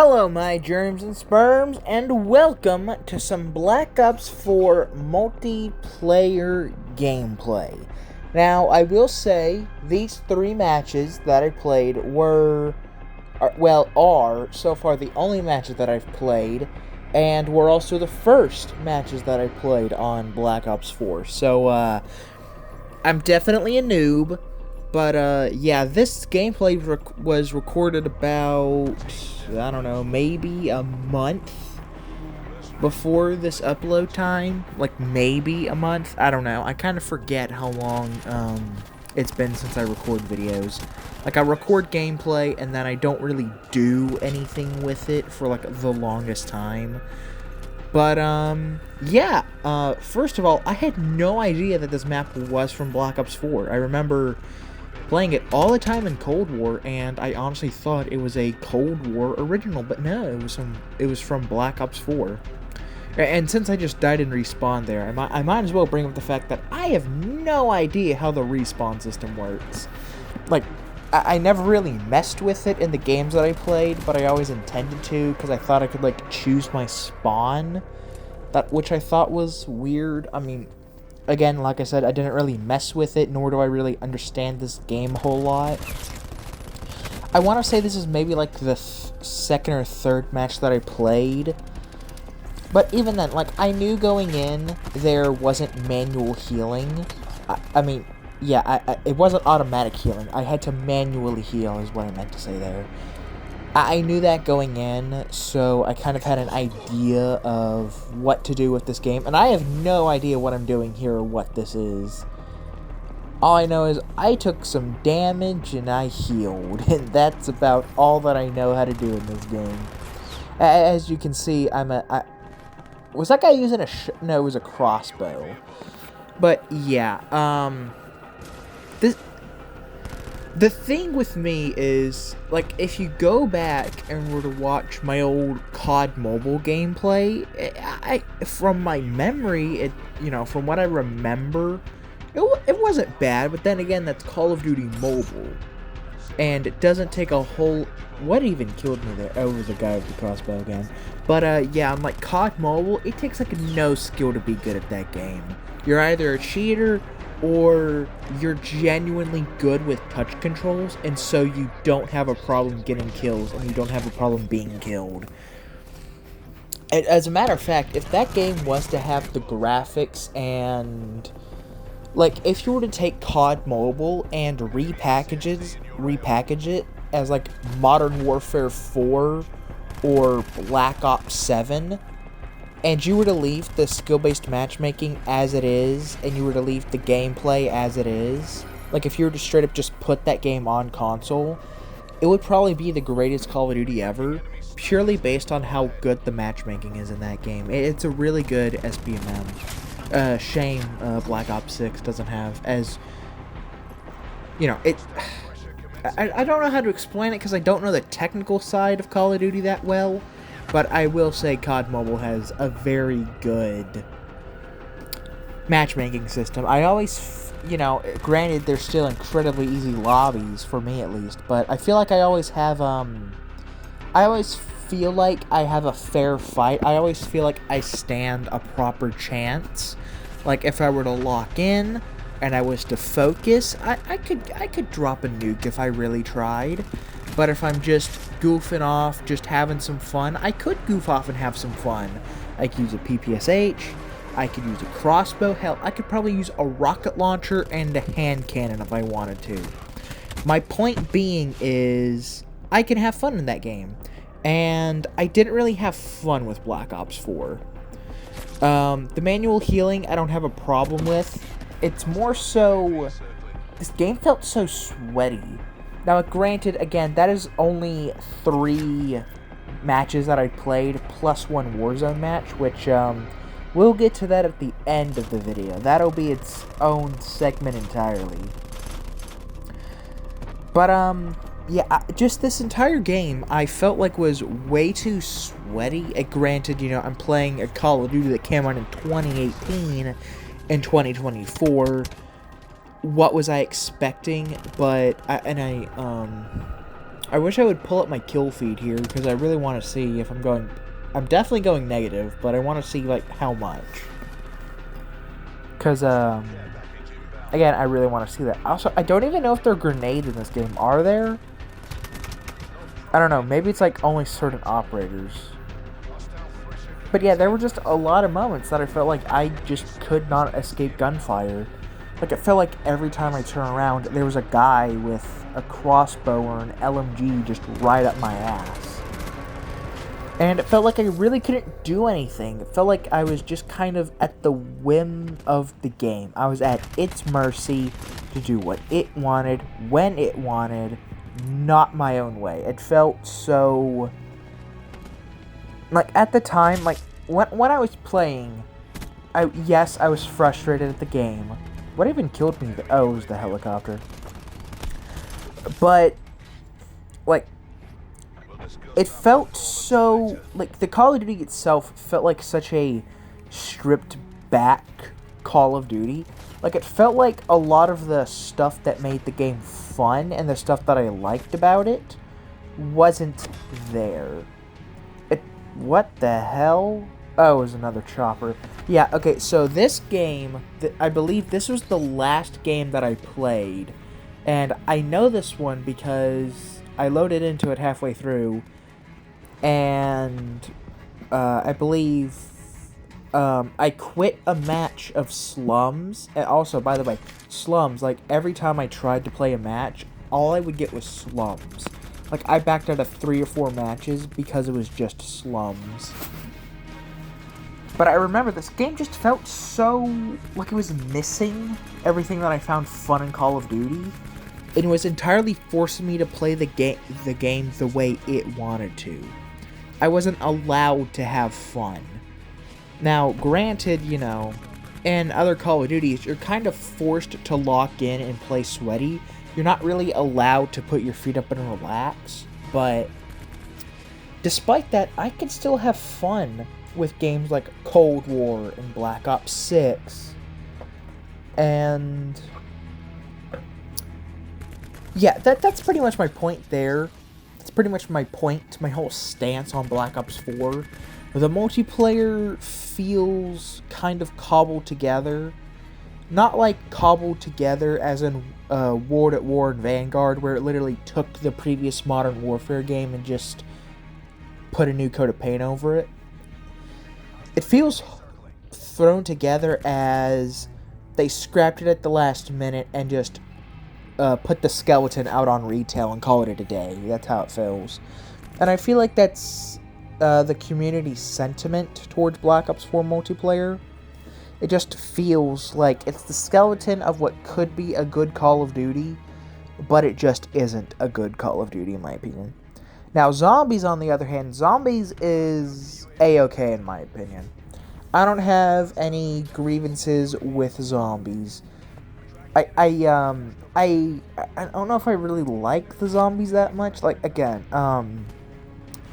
Hello, my germs and sperms, and welcome to some Black Ops 4 multiplayer gameplay. Now, I will say, these three matches that I played are so far the only matches that I've played, and were also the first matches that I played on Black Ops 4. So, I'm definitely a noob. But, yeah, this gameplay was recorded about, I don't know, maybe a month before this upload time. Like, maybe a month. I don't know. I kind of forget how long, it's been since I record videos. Like, I record gameplay, and then I don't really do anything with it for, like, the longest time. But, yeah, first of all, I had no idea that this map was from Black Ops 4. I remember playing it all the time in Cold War, and I honestly thought it was a Cold War original, but no, it was from Black Ops 4. And since I just died and respawned there, I might as well bring up the fact that I have no idea how the respawn system works. Like, I never really messed with it in the games that I played, but I always intended to, because I thought I could, like, choose my spawn, which I thought was weird. I mean, again, like I said, I didn't really mess with it, nor do I really understand this game a whole lot. I want to say this is maybe like the second or third match that I played. But even then, like, I knew going in there wasn't manual healing. I mean, yeah, it wasn't automatic healing. I had to manually heal is what I meant to say there. I knew that going in, so I kind of had an idea of what to do with this game, and I have no idea what I'm doing here or what this is. All I know is I took some damage and I healed, and that's about all that I know how to do in this game. As you can see, was that guy using no, it was a crossbow. But yeah, the thing with me is, like, if you go back and were to watch my old COD Mobile gameplay, from my memory, from what I remember, it wasn't bad, but then again, that's Call of Duty Mobile, and it doesn't take a whole... What even killed me there? Oh, it was a guy with the crossbow again. But, yeah, I'm like, COD Mobile, it takes, like, no skill to be good at that game. You're either a cheater or you're genuinely good with touch controls, and so you don't have a problem getting kills, and you don't have a problem being killed. As a matter of fact, if that game was to have the graphics and... Like, if you were to take COD Mobile and repackage it as, like, Modern Warfare 4 or Black Ops 7... and you were to leave the skill-based matchmaking as it is, and you were to leave the gameplay as it is, like if you were to straight up just put that game on console, it would probably be the greatest Call of Duty ever, purely based on how good the matchmaking is in that game. It's a really good SBMM. Shame Black Ops 6 doesn't have as... I don't know how to explain it because I don't know the technical side of Call of Duty that well. But I will say COD Mobile has a very good matchmaking system. I always, granted there's still incredibly easy lobbies, for me at least, but I feel like I always have, I always feel like I have a fair fight. I always feel like I stand a proper chance. Like, if I were to lock in and I was to focus, I could drop a nuke if I really tried. But if I'm just goofing off, just having some fun, I could goof off and have some fun. I could use a PPSH, I could use a crossbow, hell, I could probably use a rocket launcher and a hand cannon if I wanted to. My point being is, I can have fun in that game. And I didn't really have fun with Black Ops 4. The manual healing, I don't have a problem with. It's more so... This game felt so sweaty. Now, granted, again, that is only 3 matches that I played, plus 1 Warzone match, which, we'll get to that at the end of the video. That'll be its own segment entirely. But, yeah, just this entire game, I felt like was way too sweaty. Granted, I'm playing a Call of Duty that came out in 2018 and 2024. What was I expecting? But I wish I would pull up my kill feed here, because I really want to see if I'm going... I'm definitely going negative, but I want to see, like, how much. Because, again, I really want to see that. Also, I don't even know if there are grenades in this game. Are there? I don't know. Maybe it's, like, only certain operators. But yeah, there were just a lot of moments that I felt like I just could not escape gunfire. Like, it felt like every time I turn around, there was a guy with a crossbow or an LMG just right up my ass. And it felt like I really couldn't do anything. It felt like I was just kind of at the whim of the game. I was at its mercy to do what it wanted, when it wanted, not my own way. It felt so... Like, at the time, like, when I was playing, yes, I was frustrated at the game. What even killed me? Oh, it was the helicopter. But, like, it felt so... Like, the Call of Duty itself felt like such a stripped back Call of Duty. Like, it felt like a lot of the stuff that made the game fun and the stuff that I liked about it wasn't there. What the hell? Oh, it was another chopper. Yeah, okay, so this game, I believe this was the last game that I played. And I know this one because I loaded into it halfway through. And I believe I quit a match of Slums. And also, by the way, Slums, like, every time I tried to play a match, all I would get was Slums. Like, I backed out of 3 or 4 matches because it was just Slums. But I remember this game just felt so... like it was missing everything that I found fun in Call of Duty. It was entirely forcing me to play the game the way it wanted to. I wasn't allowed to have fun. Now, granted, you know, in other Call of Duties, you're kind of forced to lock in and play sweaty. You're not really allowed to put your feet up and relax, but despite that, I can still have fun with games like Cold War and Black Ops 6. And yeah, that's pretty much my point there. That's pretty much my point, my whole stance on Black Ops 4. The multiplayer feels kind of cobbled together. Not like cobbled together as in World at War and Vanguard, where it literally took the previous Modern Warfare game and just put a new coat of paint over it. It feels thrown together as they scrapped it at the last minute and just put the skeleton out on retail and call it a day. That's how it feels. And I feel like that's the community sentiment towards Black Ops 4 multiplayer. It just feels like it's the skeleton of what could be a good Call of Duty, but it just isn't a good Call of Duty in my opinion. Now, Zombies, on the other hand, Zombies is A-okay in my opinion. I don't have any grievances with Zombies. I don't know if I really like the Zombies that much. Like, again,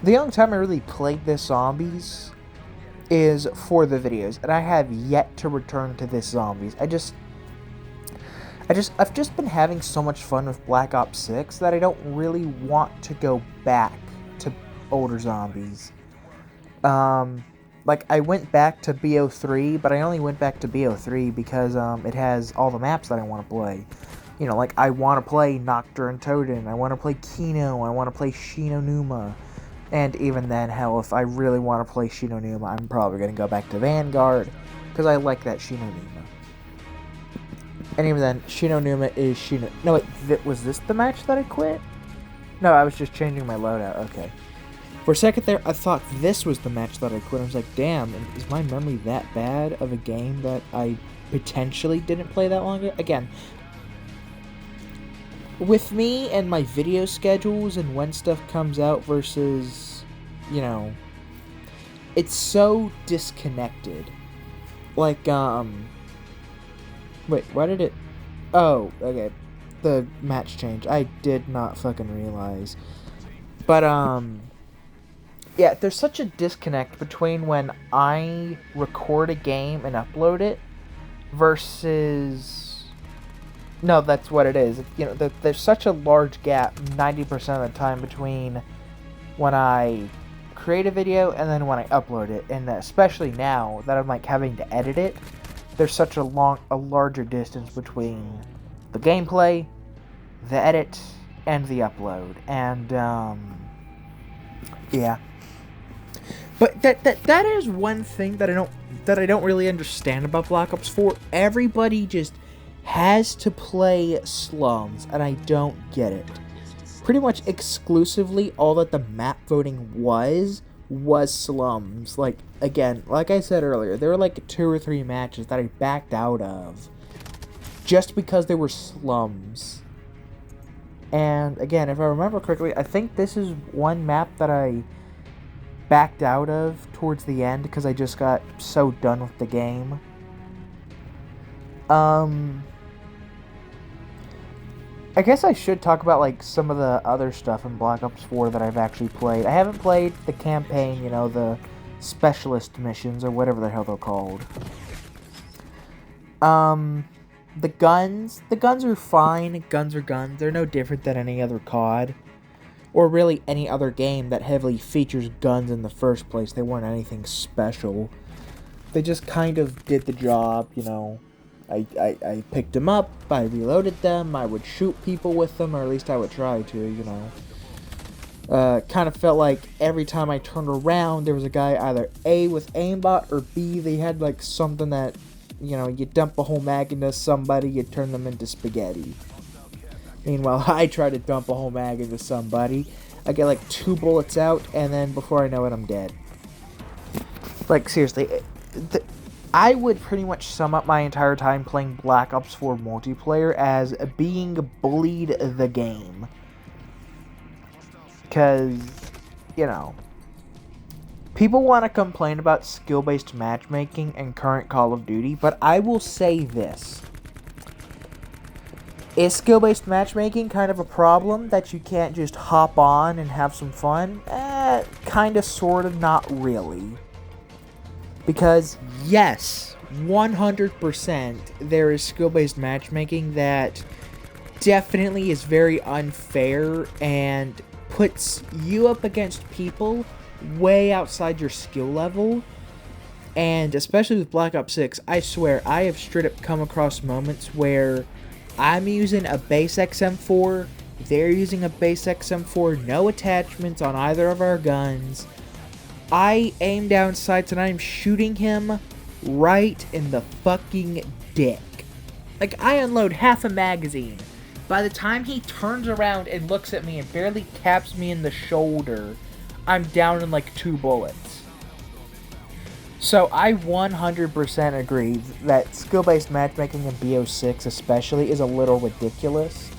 the only time I really played this Zombies is for the videos, and I have yet to return to this Zombies. I've just been having so much fun with Black Ops 6 that I don't really want to go back to older Zombies. Like, I went back to bo3, but I only went back to bo3 because, it has all the maps that I want to play. You know, like, I want to play Nocturne Toden, I want to play Kino, I want to play Shinonuma. And even then, hell, if I really want to play Shinonuma, I'm probably going to go back to Vanguard, because I like that Shinonuma. And even then, Shinonuma is Shino... No, wait, was this the match that I quit? No, I was just changing my loadout, okay. For a second there, I thought this was the match that I quit. I was like, damn, is my memory that bad of a game that I potentially didn't play that long ago? Again, with me and my video schedules and when stuff comes out versus, you know, it's so disconnected. Like, wait, why did it... Oh, okay. The match change. I did not fucking realize. But, yeah, there's such a disconnect between when I record a game and upload it versus No, that's what it is. You know, there's such a large gap, 90% of the time, between when I create a video and then when I upload it, and especially now that I'm like having to edit it, there's such a larger distance between the gameplay, the edit, and the upload, and yeah. But that is one thing that I don't really understand about Black Ops 4. Everybody just has to play slums, and I don't get it. Pretty much exclusively all that the map voting was slums. Like, again, like I said earlier, there were like 2 or 3 matches that I backed out of just because they were slums. And again, if I remember correctly, I think this is one map that I backed out of towards the end because I just got so done with the game. I guess I should talk about like some of the other stuff in Black Ops 4 that I've actually played. I haven't played the campaign, you know, the specialist missions or whatever the hell they're called. The guns are fine. Guns are guns. They're no different than any other COD. Or really any other game that heavily features guns in the first place. They weren't anything special. They just kind of did the job, you know. I picked them up, I reloaded them, I would shoot people with them, or at least I would try to, you know. Kind of felt like every time I turned around, there was a guy either A with aimbot, or B, they had like something that, you know, you dump a whole mag into somebody, you turn them into spaghetti. Meanwhile, I try to dump a whole mag into somebody, I get like 2 bullets out, and then before I know it, I'm dead. Like, seriously, I would pretty much sum up my entire time playing Black Ops 4 multiplayer as being bullied the game. Because, you know, people want to complain about skill-based matchmaking in current Call of Duty, but I will say this. Is skill-based matchmaking kind of a problem that you can't just hop on and have some fun? Kinda, sorta, not really. Because, yes, 100% there is skill-based matchmaking that definitely is very unfair and puts you up against people way outside your skill level. And especially with Black Ops 6, I swear, I have straight up come across moments where I'm using a base XM4, they're using a base XM4, no attachments on either of our guns. I aim down sights and I'm shooting him right in the fucking dick. Like, I unload half a magazine. By the time he turns around and looks at me and barely caps me in the shoulder, I'm down in like 2 bullets. So I 100% agree that skill-based matchmaking in BO6 especially is a little ridiculous.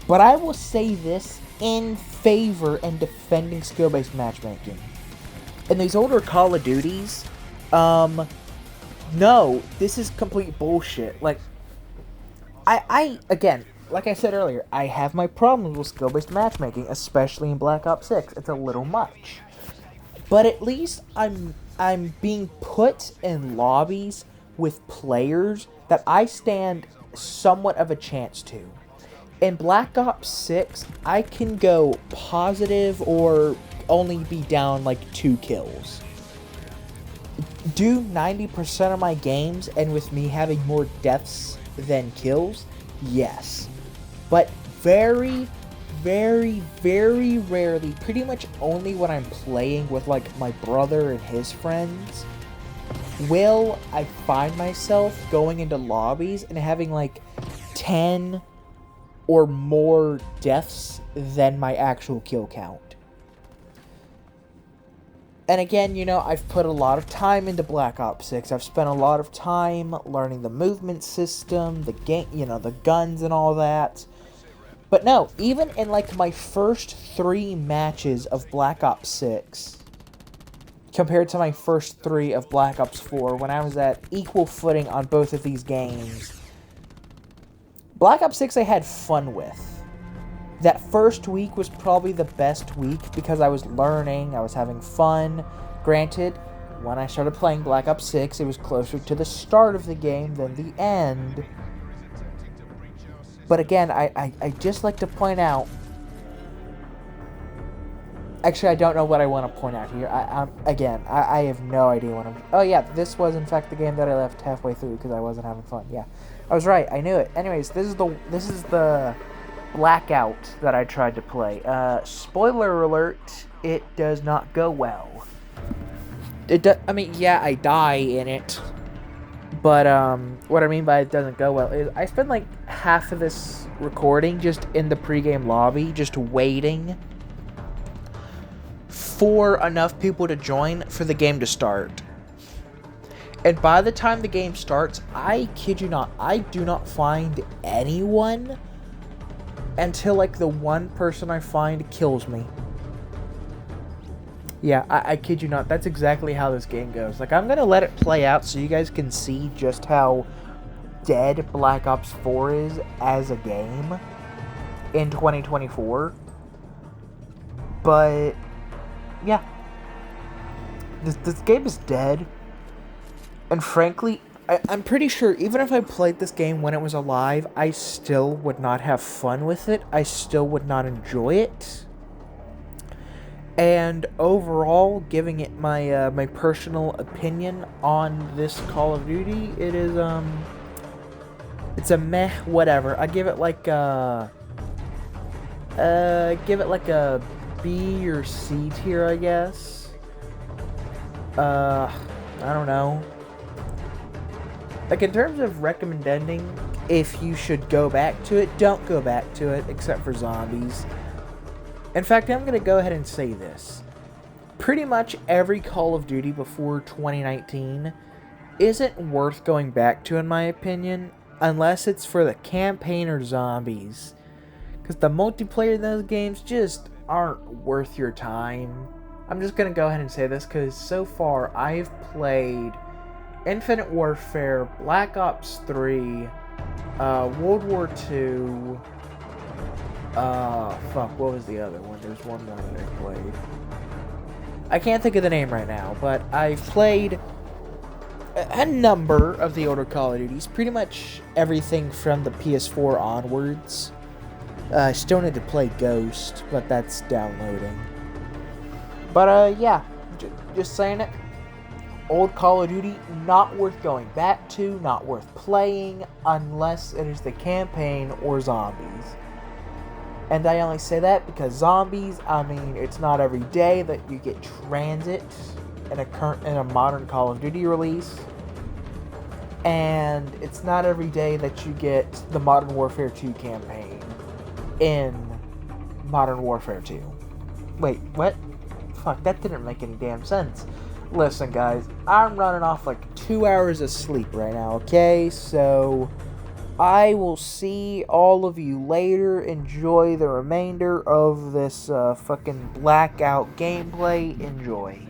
But I will say this in favor and defending skill-based matchmaking. In these older Call of Duties, no, this is complete bullshit. Like, again, like I said earlier, I have my problems with skill-based matchmaking, especially in Black Ops 6. It's a little much. But at least I'm being put in lobbies with players that I stand somewhat of a chance to. In Black Ops 6, I can go positive or only be down like 2 kills. Do 90% of my games, and with me having more deaths than kills, yes. But very, very, very rarely, pretty much only when I'm playing with like my brother and his friends, will I find myself going into lobbies and having like 10 or more deaths than my actual kill count. And again, you know, I've put a lot of time into Black Ops 6. I've spent a lot of time learning the movement system, the game, you know, the guns and all that. But no, even in like my first 3 matches of Black Ops 6, compared to my first 3 of Black Ops 4, when I was at equal footing on both of these games, Black Ops 6 I had fun with. That first week was probably the best week because I was learning, I was having fun. Granted, when I started playing Black Ops 6, it was closer to the start of the game than the end. But again, I just like to point out... Actually, I don't know what I want to point out here. I have no idea what I'm... Oh, yeah, this was, in fact, the game that I left halfway through because I wasn't having fun. Yeah, I was right. I knew it. Anyways, this is the Blackout that I tried to play. Spoiler alert, it does not go well. I mean, yeah, I die in it. But, what I mean by it doesn't go well is I spend, like, half of this recording just in the pregame lobby, just waiting for enough people to join for the game to start. And by the time the game starts, I kid you not, I do not find anyone until, like, the one person I find kills me. Yeah, I kid you not, that's exactly how this game goes. Like, I'm gonna let it play out so you guys can see just how dead Black Ops 4 is as a game in 2024. But yeah, this game is dead, and frankly, I'm pretty sure even if I played this game when it was alive, I still would not have fun with it. I still would not enjoy it. And overall, giving it my my personal opinion on this Call of Duty, it is it's a meh whatever. I give it like a B or C tier, I guess. I don't know. Like, in terms of recommending if you should go back to it, don't go back to it, except for zombies. In fact, I'm going to go ahead and say this. Pretty much every Call of Duty before 2019 isn't worth going back to, in my opinion, unless it's for the campaign or zombies. Because the multiplayer in those games just aren't worth your time. I'm just going to go ahead and say this because so far I've played Infinite Warfare, Black Ops 3, World War 2, what was the other one? There's one more that I played. I can't think of the name right now, but I've played a number of the older Call of Duties, pretty much everything from the PS4 onwards. I still need to play Ghost, but that's downloading. But, yeah, just saying it. Old Call of Duty, not worth going back to, not worth playing, unless it is the campaign or zombies. And I only say that because zombies, I mean, it's not every day that you get transit in a modern Call of Duty release. And it's not every day that you get the Modern Warfare 2 campaign in Modern Warfare 2. Wait, what? Fuck, that didn't make any damn sense. Listen, guys, I'm running off like 2 hours of sleep right now, okay? So I will see all of you later. Enjoy the remainder of this fucking Blackout gameplay. Enjoy.